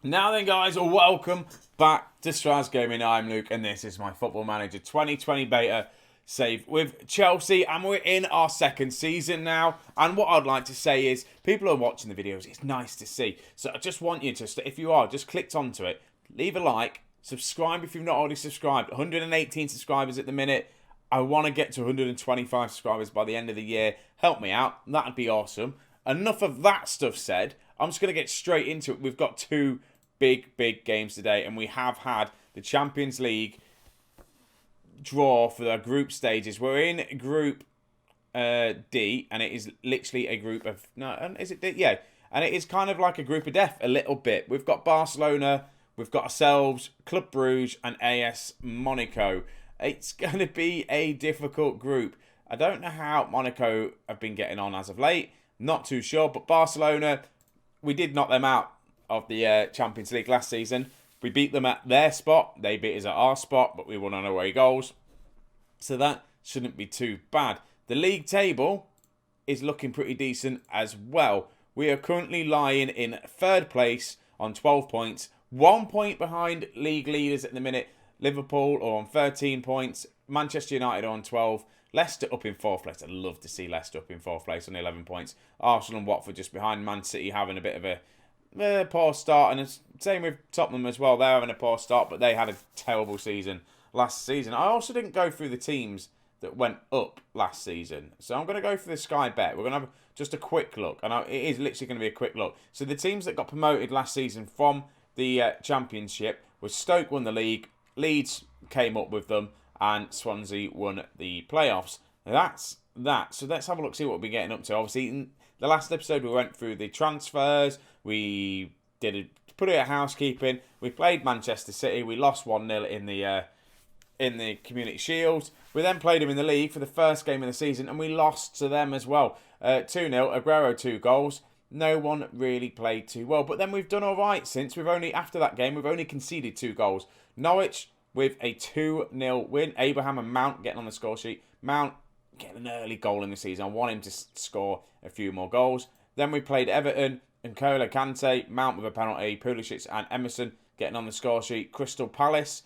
Now then, guys, welcome back to Straz Gaming. I'm Luke, and this is my Football Manager 2020 beta save with Chelsea, and we're in our second season now. And what I'd like to say is, people are watching the videos. It's nice to see. So I just want you to, if you are, just clicked onto it, leave a like, subscribe if you've not already subscribed. 118 subscribers at the minute. I want to get to 125 subscribers by the end of the year. Help me out. That'd be awesome. Enough of that stuff said. I'm just going to get straight into it. We've got two big games today, and we have had the Champions League draw for the group stages. We're in Group D, and it is literally a group of... No, is it D? Yeah. And it is kind of like a group of death a little bit. We've got Barcelona, we've got ourselves, Club Bruges, and AS Monaco. It's going to be a difficult group. I don't know how Monaco have been getting on as of late. Not too sure, but Barcelona, we did knock them out of the Champions League last season. We beat them at their spot. They beat us at our spot, but we won on away goals. So that shouldn't be too bad. The league table is looking pretty decent as well. We are currently lying in third place on 12 points. 1 point behind league leaders at the minute. Liverpool are on 13 points. Manchester United are on 12. Leicester up in fourth place. I'd love to see Leicester up in fourth place on 11 points. Arsenal and Watford just behind. Man City having a bit of a poor start. And same with Tottenham as well. They're having a poor start, but they had a terrible season last season. I also didn't go through the teams that went up last season. So I'm going to go for the Sky Bet. We're going to have just a quick look. And it is literally going to be a quick look. So the teams that got promoted last season from the Championship was Stoke won the league. Leeds came up with them. And Swansea won the playoffs. That's that. So let's have a look, see what we're getting up to. Obviously, in the last episode, we went through the transfers. We put it at housekeeping. We played Manchester City. We lost 1-0 in the Community Shield. We then played them in the league for the first game of the season, and we lost to them as well. 2-0. Aguero 2 goals. No one really played too well. But then we've done all right since. After that game, we've only conceded 2 goals. Norwich with a 2-0 win. Abraham and Mount getting on the score sheet. Mount getting an early goal in the season. I want him to score a few more goals. Then we played Everton and N'Golo Kante. Mount with a penalty. Pulisic and Emerson getting on the score sheet. Crystal Palace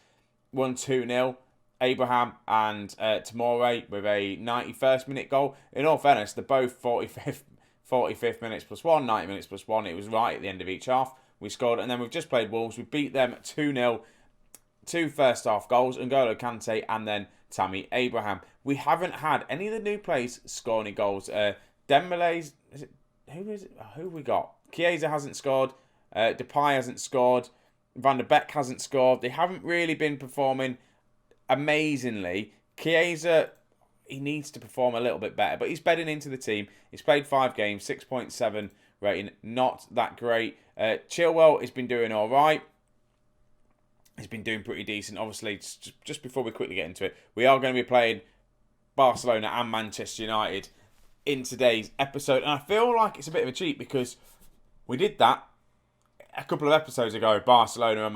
won 2-0. Abraham and Tomori with a 91st minute goal. In all fairness, they're both 45th minutes plus 1, 90 minutes plus 1. It was right at the end of each half. We scored, and then we've just played Wolves. We beat them 2-0. 2 first half goals, N'Golo Kante and then Tammy Abraham. We haven't had any of the new players score any goals. Dembele's, who have we got? Chiesa hasn't scored. Depay hasn't scored. Van der Beek hasn't scored. They haven't really been performing amazingly. Chiesa, he needs to perform a little bit better, but he's bedding into the team. He's played 5 games, 6.7 rating, not that great. Chilwell has been doing all right. He's been doing pretty decent. Obviously, just before we quickly get into it, we are going to be playing Barcelona and Manchester United in today's episode. And I feel like it's a bit of a cheat because we did that a couple of episodes ago, Barcelona and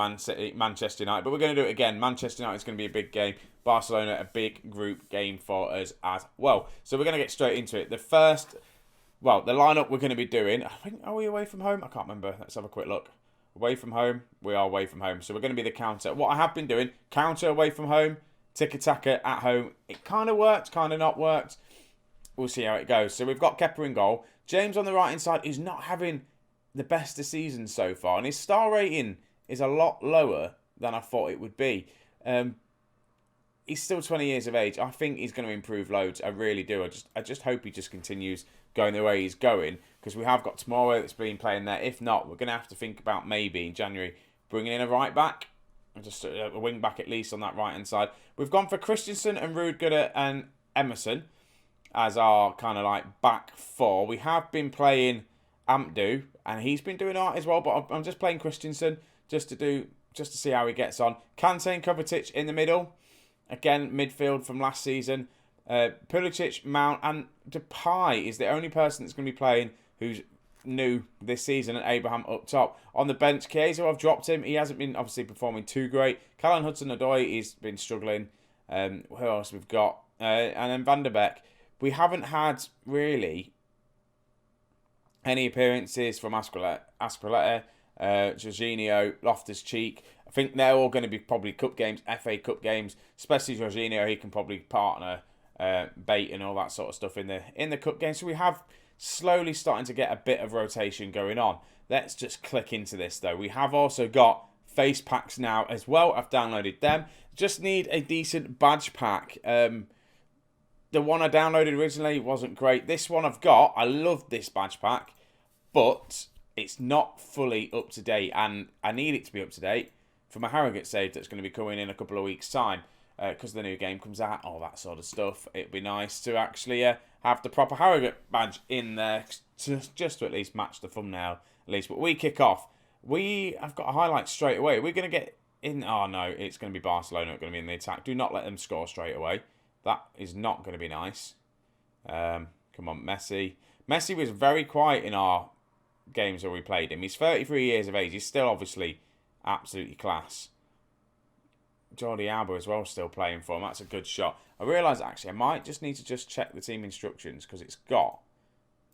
Manchester United. But we're going to do it again. Manchester United is going to be a big game. Barcelona, a big group game for us as well. So we're going to get straight into it. The lineup we're going to be doing, I think, are we away from home? I can't remember. Let's have a quick look. Away from home, we are away from home. So we're going to be the counter. What I have been doing, counter away from home, tiki-taka at home. It kind of worked, kind of not worked. We'll see how it goes. So we've got Kepa in goal. James on the right-hand side is not having the best of season so far. And his star rating is a lot lower than I thought it would be. He's still 20 years of age. I think he's going to improve loads. I really do. I just hope he just continues going the way he's going, because we have got Tomori that's been playing there. If not, we're going to have to think about maybe in January bringing in a right back, just a wing back at least on that right hand side. We've gone for Christensen and Rudiger and Emerson as our kind of like back 4. We have been playing Ampdu, and he's been doing all right as well, but I'm just playing Christensen just to see how he gets on. Kante and Kovacic in the middle. Again, midfield from last season. Pulisic, Mount, and Depay is the only person that's going to be playing who's new this season, and Abraham up top. On the bench, Chiesa, I've dropped him. He hasn't been obviously performing too great. Callum Hudson-Odoi, he's been struggling. Who else we've got? And then Van der Beek. We haven't had really any appearances from Aspreleta. Jorginho, Loftus-Cheek. I think they're all going to be probably cup games, FA Cup games, especially Jorginho. He can probably partner Bate and all that sort of stuff in the cup games. So we have slowly starting to get a bit of rotation going on. Let's just click into this though. We have also got face packs now as well. I've downloaded them. Just need a decent badge pack. The one I downloaded originally wasn't great. This one I've got. I love this badge pack, but it's not fully up to date, and I need it to be up to date for my Harrogate save that's going to be coming in a couple of weeks' time because the new game comes out, all that sort of stuff. It'd be nice to actually have the proper Harrogate badge in there just to at least match the thumbnail at least. But we kick off. I've got a highlight straight away. We're going to get in. Oh no, it's going to be Barcelona going to be in the attack. Do not let them score straight away. That is not going to be nice. Come on, Messi. Messi was very quiet in our games where we played him. He's 33 years of age. He's still obviously absolutely class. Jordi Alba as well still playing for him. That's a good shot. I realise actually I might just need to check the team instructions because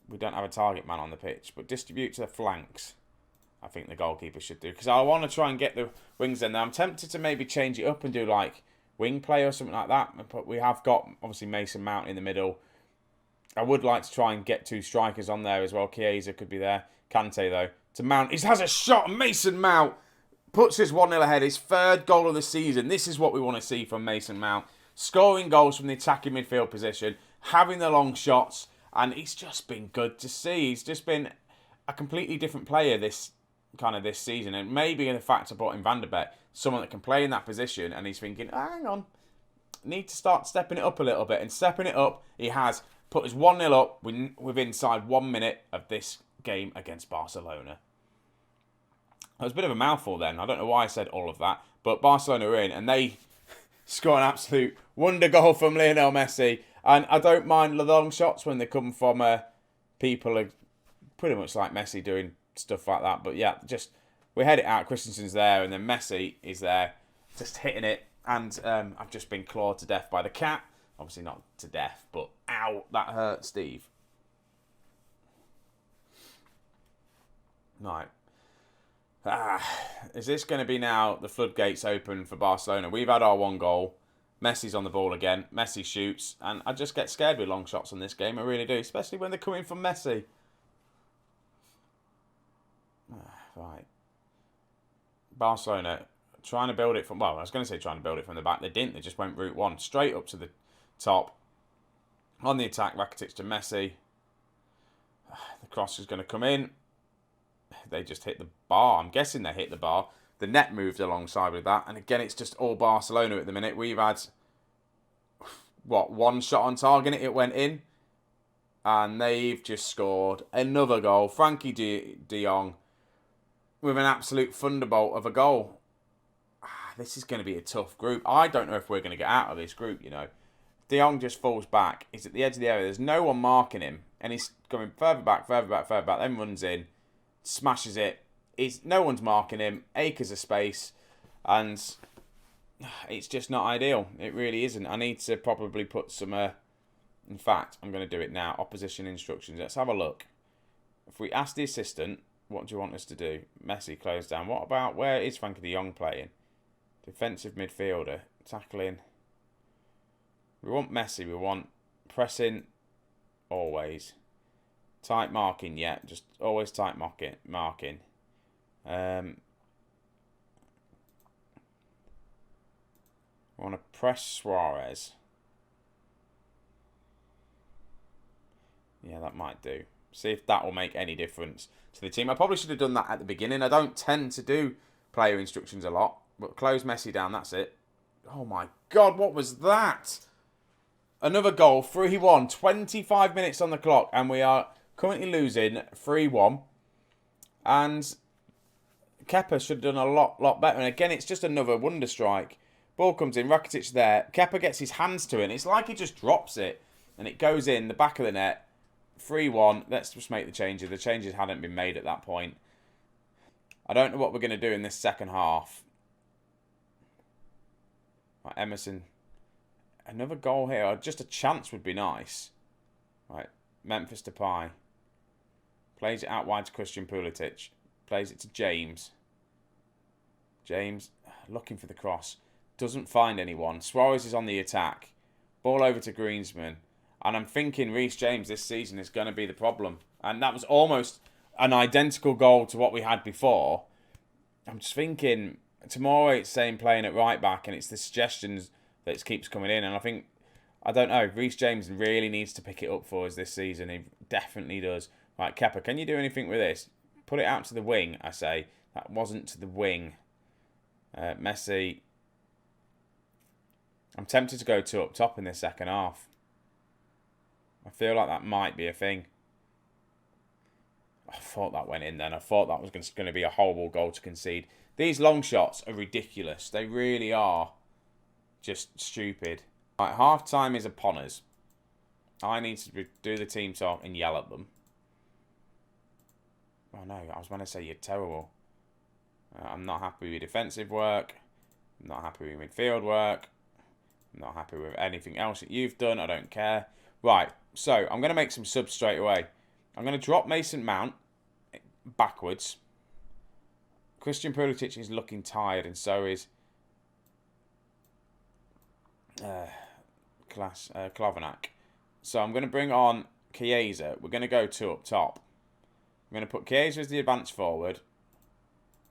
we don't have a target man on the pitch, but distribute to the flanks. I think the goalkeeper should do because I want to try and get the wings in there. I'm tempted to maybe change it up and do like wing play or something like that. But we have got obviously Mason Mount in the middle. I would like to try and get two strikers on there as well. Chiesa could be there. Kante though to Mount. He has a shot. Mason Mount puts us 1-0 ahead. His third goal of the season. This is what we want to see from Mason Mount. Scoring goals from the attacking midfield position. Having the long shots. And he's just been good to see. He's just been a completely different player this season. And maybe in the fact I brought in Van der Beek, someone that can play in that position. And he's thinking, hang on. Need to start stepping it up a little bit. And stepping it up, he has put us 1-0 up within inside 1 minute of this game against Barcelona. It was a bit of a mouthful then. I don't know why I said all of that. But Barcelona are in and they score an absolute wonder goal from Lionel Messi. And I don't mind the long shots when they come from people who pretty much like Messi doing stuff like that. But yeah, we head it out. Christensen's there and then Messi is there just hitting it. And I've just been clawed to death by the cat. Obviously not to death, but ow, that hurt, Steve. Right. Is this going to be now the floodgates open for Barcelona? We've had our one goal. Messi's on the ball again. Messi shoots. And I just get scared with long shots on this game. I really do. Especially when they're coming from Messi. Right. Barcelona trying to build it from... Well, I was going to say trying to build it from the back. They didn't. They just went route one. Straight up to the top. On the attack, Rakitic to Messi. The cross is going to come in. They just hit the bar. I'm guessing they hit the bar. The net moved alongside with that. And again, it's just all Barcelona at the minute. We've had, one shot on target. It went in. And they've just scored another goal. Frankie de Jong with an absolute thunderbolt of a goal. This is going to be a tough group. I don't know if we're going to get out of this group, De Jong just falls back. He's at the edge of the area. There's no one marking him. And he's going further back, then runs in. Smashes it. No one's marking him. Acres of space. And it's just not ideal. It really isn't. I need to probably put some... in fact, I'm going to do it now. Opposition instructions. Let's have a look. If we ask the assistant, what do you want us to do? Messi closed down. What about... Where is Frankie de Jong playing? Defensive midfielder. Tackling. We want Messi. We want pressing. Always. Tight marking, yeah. Just always tight marking. We want to press Suarez. Yeah, that might do. See if that will make any difference to the team. I probably should have done that at the beginning. I don't tend to do player instructions a lot. But close Messi down, that's it. Oh my God, what was that? Another goal, 3-1. 25 minutes on the clock. And we are currently losing 3-1. And Kepa should have done a lot better. And again, it's just another wonder strike. Ball comes in, Rakitic there. Kepa gets his hands to it. And it's like he just drops it. And it goes in the back of the net. 3-1. Let's just make the changes. The changes hadn't been made at that point. I don't know what we're going to do in this second half. Right, Emerson. Another goal here. Just a chance would be nice. Right, Memphis Depay. Plays it out wide to Christian Pulisic. Plays it to James. James, looking for the cross. Doesn't find anyone. Suarez is on the attack. Ball over to Griezmann. And I'm thinking Reece James this season is going to be the problem. And that was almost an identical goal to what we had before. I'm just thinking, tomorrow it's saying playing at right back, and it's the suggestions that keeps coming in. And I don't know, Reece James really needs to pick it up for us this season. He definitely does. Right, Kepa, can you do anything with this? Put it out to the wing, I say. That wasn't to the wing. Messi. I'm tempted to go 2 up top in this second half. I feel like that might be a thing. I thought that went in then. I thought that was going to be a horrible goal to concede. These long shots are ridiculous. They really are just stupid. Right, half time is upon us. I need to do the team talk and yell at them. Oh no, I was going to say you're terrible. I'm not happy with defensive work. I'm not happy with midfield work. I'm not happy with anything else that you've done. I don't care. Right, so I'm going to make some subs straight away. I'm going to drop Mason Mount backwards. Christian Pulisic is looking tired, and so is Klavenak. So I'm going to bring on Chiesa. We're going to go 2 up top. I'm going to put Chiesa as the advance forward.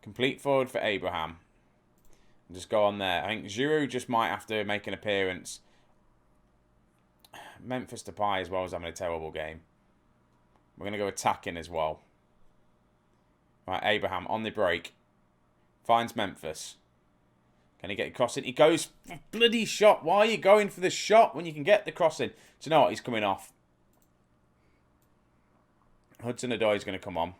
Complete forward for Abraham. And just go on there. I think Giroud just might have to make an appearance. Memphis Depay as well is having a terrible game. We're going to go attacking as well. Right, Abraham on the break. Finds Memphis. Can he get a cross in? He goes for bloody shot. Why are you going for the shot when you can get the cross in? Do you know what? He's coming off. Hudson-Odoi is going to come on.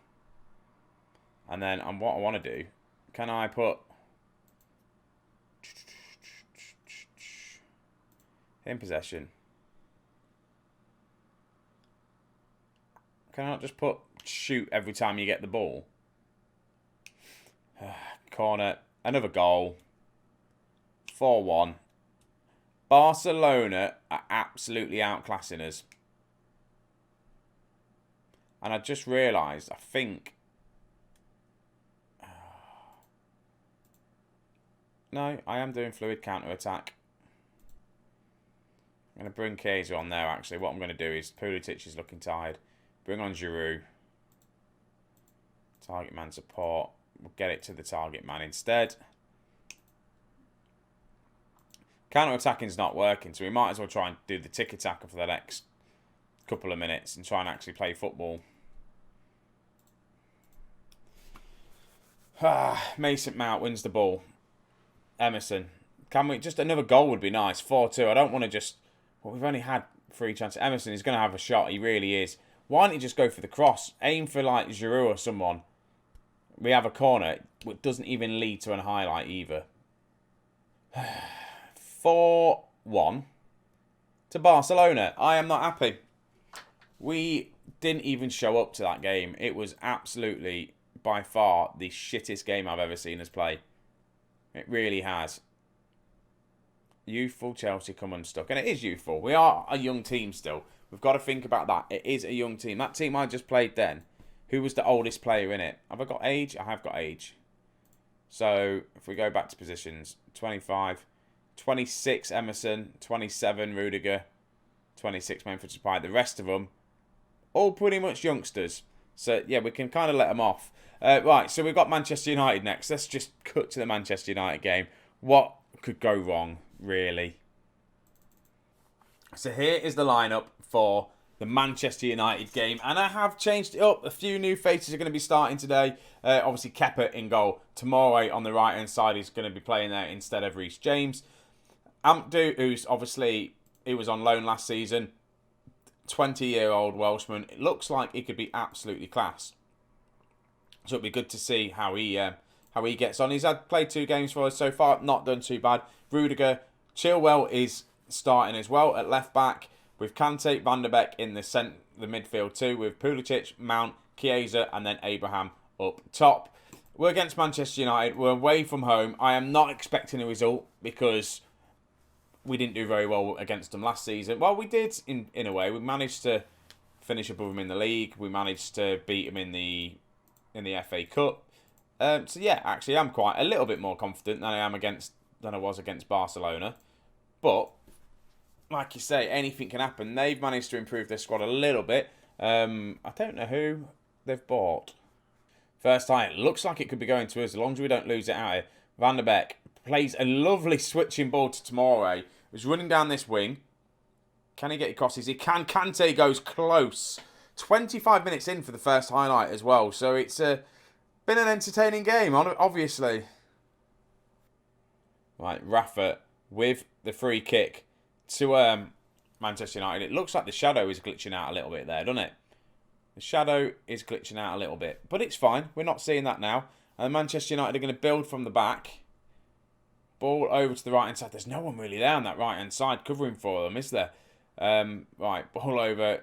And then what I want to do, can I put in possession? Can I not just put shoot every time you get the ball? Corner. Another goal. 4-1. Barcelona are absolutely outclassing us. And I just realised, I think... No, I am doing fluid counter-attack. I'm going to bring Chiesa on there, actually. What I'm going to do is, Pulisic is looking tired. Bring on Giroud. Target man support. We'll get it to the target man instead. Counter-attacking is not working, so we might as well try and do the tick-attacker for the next couple of minutes and try and actually play football. Mason Mount wins the ball. Emerson. Can we... Just another goal would be nice. 4-2. I don't want to just... Well, we've only had 3 chances. Emerson is going to have a shot. He really is. Why don't you just go for the cross? Aim for, like, Giroud or someone. We have a corner. It doesn't even lead to a highlight either. 4-1 to Barcelona. I am not happy. We didn't even show up to that game. It was absolutely, by far, the shittest game I've ever seen us play. It really has. Youthful Chelsea come unstuck. And it is youthful. We are a young team still. We've got to think about that. It is a young team. That team I just played then, who was the oldest player in it? Have I got age? I have got age. So, if we go back to positions, 25, 26 Emerson, 27 Rudiger, 26 Memphis Depay. The rest of them, all pretty much youngsters. So, yeah, we can kind of let them off. Right, so we've got Manchester United next. Let's just cut to the Manchester United game. What could go wrong, really? So here is the lineup for the Manchester United game. And I have changed it up. A few new faces are going to be starting today. Obviously, Kepa in goal. Tomorrow on the right-hand side is going to be playing there instead of Reece James. Ampdu, who's obviously, he was on loan last season. 20-year-old Welshman. It looks like he could be absolutely class. So it'll be good to see how he gets on. He's played 2 games for us so far. Not done too bad. Rudiger. Chilwell is starting as well at left back. With Kante, Van der Beek in the midfield too. With Pulisic, Mount, Chiesa and then Abraham up top. We're against Manchester United. We're away from home. I am not expecting a result because we didn't do very well against them last season. Well, we did in a way. We managed to finish above them in the league. We managed to beat them in the FA Cup. So yeah, actually, I'm quite a little bit more confident than I was against Barcelona. But like you say, anything can happen. They've managed to improve their squad a little bit. I don't know who they've bought. First time, it looks like it could be going to us as long as we don't lose it out here. Van der Beek plays a lovely switching ball to Tomori. He's running down this wing. Can he get it crosses? He can. Kante goes close. 25 minutes in for the first highlight as well. So it's been an entertaining game, obviously. Right, Rafa with the free kick to Manchester United. It looks like the shadow is glitching out a little bit there, doesn't it? The shadow is glitching out a little bit. But it's fine. We're not seeing that now. And Manchester United are going to build from the back. Ball over to the right-hand side. There's no one really there on that right-hand side covering for them, is there? Right, ball over.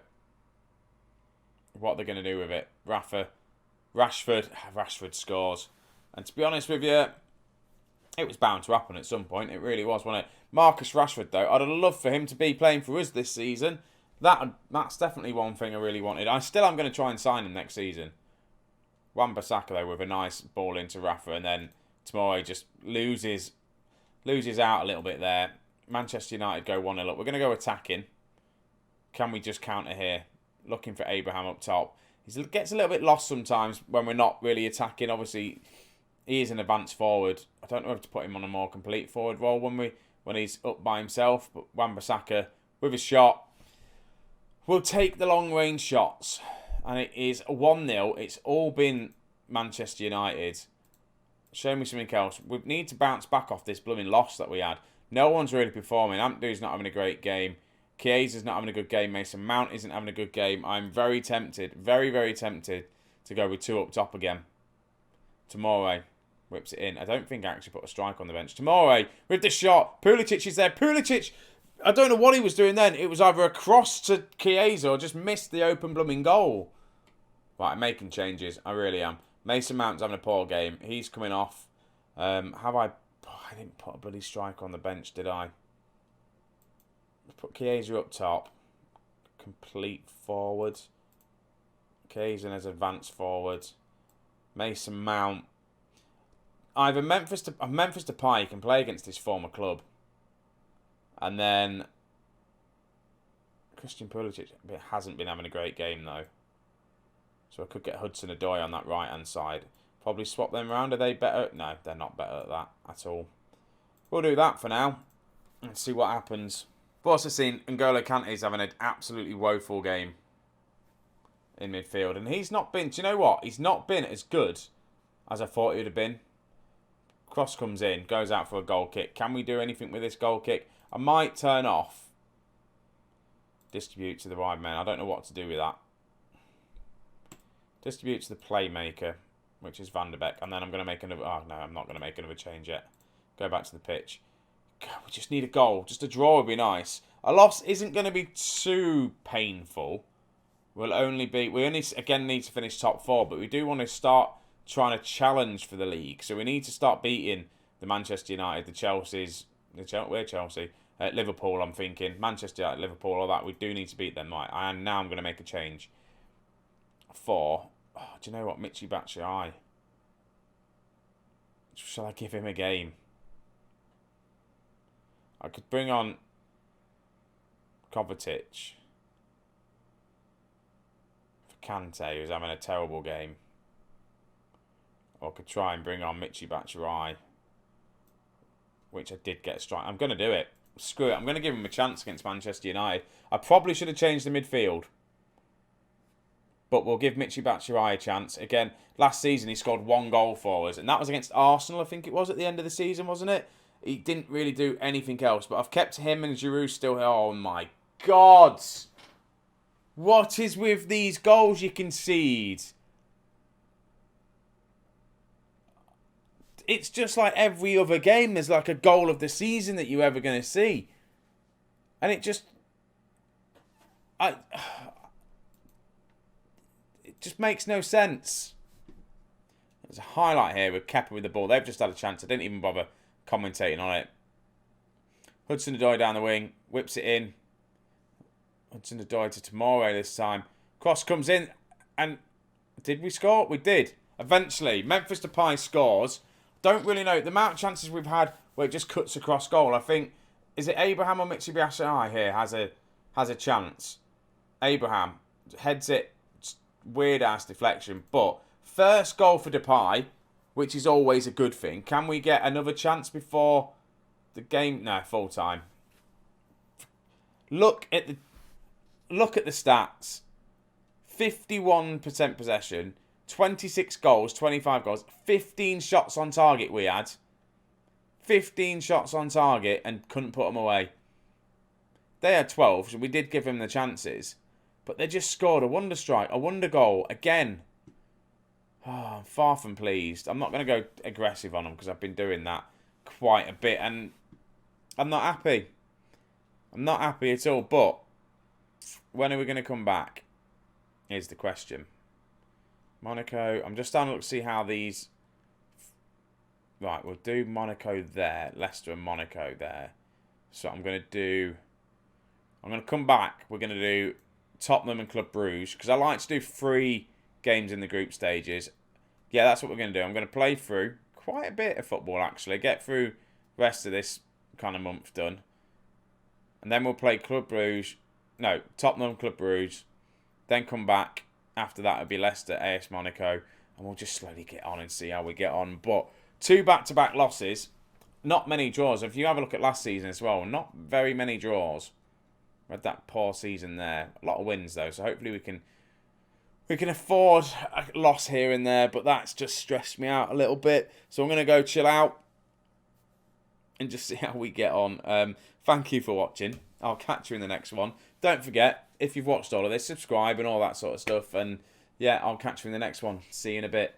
What are they going to do with it? Rashford scores. And to be honest with you, it was bound to happen at some point. It really was, wasn't it? Marcus Rashford, though, I'd have loved for him to be playing for us this season. That's definitely one thing I really wanted. I still am going to try and sign him next season. Wan-Bissaka, though, with a nice ball into Rafa, and then Tomori just loses out a little bit there. Manchester United go 1-0 up. We're going to go attacking. Can we just counter here? Looking for Abraham up top. He gets a little bit lost sometimes when we're not really attacking. Obviously, he is an advanced forward. I don't know if to put him on a more complete forward role when he's up by himself. But Wan-Bissaka with his shot will take the long range shots. And it is 1-0. It's all been Manchester United. Show me something else. We need to bounce back off this blooming loss that we had. No one's really performing. Ampdu's not having a great game. Chiesa's not having a good game. Mason Mount isn't having a good game. I'm very tempted, very, very tempted to go with 2 up top again. Tomori whips it in. I don't think I actually put a strike on the bench. Tomori with the shot. Pulisic is there. Pulisic, I don't know what he was doing then. It was either a cross to Chiesa or just missed the open blooming goal. Right, I'm making changes. I really am. Mason Mount's having a poor game. He's coming off. I didn't put a bloody striker on the bench, did I? Put Chiesa up top. Complete forward. Chiesa as advanced forward. Mason Mount. Either Memphis Depay can play against his former club. And then Christian Pulisic hasn't been having a great game though. So I could get Hudson-Odoi on that right-hand side. Probably swap them around. Are they better? No, they're not better at that at all. We'll do that for now. And see what happens. I've also seen N'Golo Kante's having an absolutely woeful game in midfield. And he's not been... Do you know what? He's not been as good as I thought he would have been. Cross comes in. Goes out for a goal kick. Can we do anything with this goal kick? I might turn off. Distribute to the wide man. I don't know what to do with that. Distribute to the playmaker, which is Van der Beek. And then I'm going to make another... Oh, no, I'm not going to make another change yet. Go back to the pitch. God, we just need a goal. Just a draw would be nice. A loss isn't going to be too painful. We only, again, need to finish top 4. But we do want to start trying to challenge for the league. So we need to start beating the Manchester United, the Chelsea's... We're Chelsea. Liverpool, I'm thinking. Manchester United, Liverpool, all that. We do need to beat them. Right. And now I'm going to make a change. 4. Oh, do you know what? Michy Batshuayi. Shall I give him a game? I could bring on Kovacic for Kante, who's having a terrible game. Or I could try and bring on Michy Batshuayi, which I did get a strike. I'm going to do it. Screw it. I'm going to give him a chance against Manchester United. I probably should have changed the midfield. But we'll give Michy Batshuayi a chance. Again, last season he scored 1 goal for us. And that was against Arsenal, I think it was, at the end of the season, wasn't it? He didn't really do anything else. But I've kept him and Giroud still here. Oh, my God. What is with these goals you concede? It's just like every other game. There's like a goal of the season that you're ever going to see. And it just... It just makes no sense. There's a highlight here with Kepa with the ball. They've just had a chance. I didn't even bother commentating on it. Hudson-Odoi down the wing. Whips it in. Hudson-Odoi to Tomori this time. Cross comes in. And did we score? We did. Eventually, Memphis Depay scores. Don't really know. The amount of chances we've had where it just cuts across goal. I think, is it Abraham or Mitsubishi here has a chance? Abraham heads it, weird ass deflection. But first goal for Depay, which is always a good thing. Can we get another chance before the game? No, full time. Look at the stats. 51% possession, 26 goals, 25 goals, 15 shots on target we had. 15 shots on target and couldn't put them away. They had 12, so we did give them the chances. But they just scored a wonder strike, a wonder goal again. Oh, I'm far from pleased. I'm not going to go aggressive on them because I've been doing that quite a bit. And I'm not happy. I'm not happy at all. But when are we going to come back? Is the question. Monaco. I'm just starting to look to see how these... Right, we'll do Monaco there. Leicester and Monaco there. So I'm going to come back. We're going to do Tottenham and Club Brugge. Because I like to do 3 games in the group stages. Yeah, that's what we're going to do. I'm going to play through quite a bit of football, actually. Get through the rest of this kind of month done. And then we'll play Club Brugge. No, Tottenham, Club Brugge. Then come back. After that, it'll be Leicester, AS Monaco. And we'll just slowly get on and see how we get on. But 2 back-to-back losses. Not many draws. If you have a look at last season as well, not very many draws. We had that poor season there. A lot of wins, though. So hopefully we can afford a loss here and there. But that's just stressed me out a little bit. So I'm going to go chill out. And just see how we get on. Thank you for watching. I'll catch you in the next one. Don't forget, if you've watched all of this, subscribe and all that sort of stuff. And yeah, I'll catch you in the next one. See you in a bit.